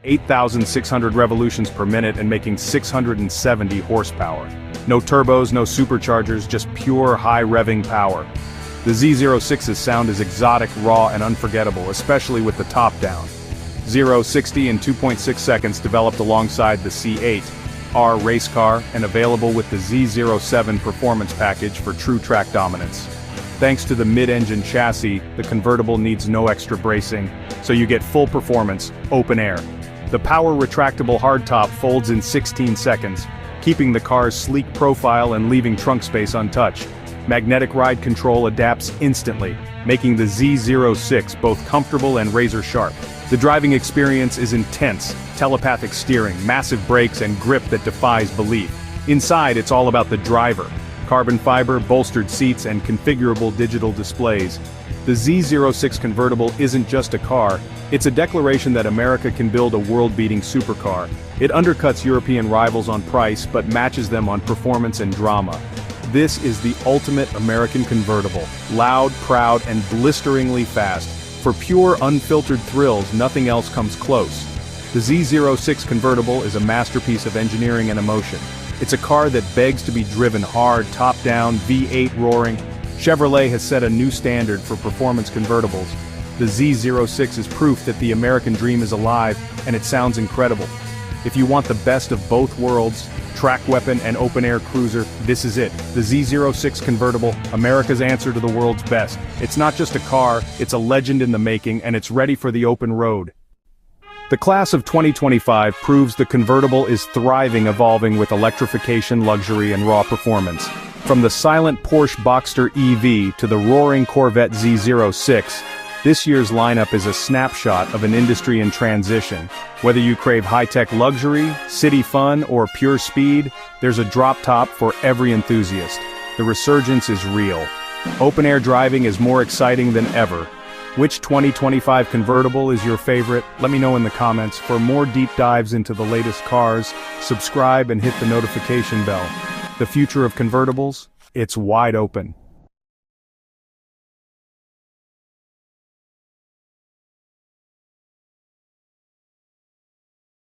8,600 revolutions per minute and making 670 horsepower. No turbos, no superchargers, just pure high-revving power. The Z06's sound is exotic, raw, and unforgettable, especially with the top down. 0-60 in 2.6 seconds developed alongside the C8R race car and available with the Z07 performance package for true track dominance. Thanks to the mid-engine chassis, the convertible needs no extra bracing, so you get full performance, open air. The power retractable hardtop folds in 16 seconds, keeping the car's sleek profile and leaving trunk space untouched. Magnetic ride control adapts instantly, making the Z06 both comfortable and razor-sharp. The driving experience is intense, telepathic steering, massive brakes, and grip that defies belief. Inside, it's all about the driver. Carbon fiber, bolstered seats, and configurable digital displays. The Z06 convertible isn't just a car, it's a declaration that America can build a world-beating supercar. It undercuts European rivals on price but matches them on performance and drama. This is the ultimate American convertible, loud, proud, and blisteringly fast. For pure, unfiltered thrills, nothing else comes close. The Z06 convertible is a masterpiece of engineering and emotion. It's a car that begs to be driven hard, top-down, V8 roaring. Chevrolet has set a new standard for performance convertibles. The Z06 is proof that the American dream is alive, and it sounds incredible. If you want the best of both worlds, track weapon and open-air cruiser, this is it. The Z06 convertible, America's answer to the world's best. It's not just a car, it's a legend in the making, and it's ready for the open road. The class of 2025 proves the convertible is thriving, evolving with electrification, luxury, and raw performance. From the silent Porsche Boxster EV to the roaring Corvette Z06, this year's lineup is a snapshot of an industry in transition. Whether you crave high-tech luxury, city fun, or pure speed, there's a drop top for every enthusiast. The resurgence is real. Open-air driving is more exciting than ever. Which 2025 convertible is your favorite? Let me know in the comments. For more deep dives into the latest cars, subscribe and hit the notification bell. The future of convertibles? It's wide open.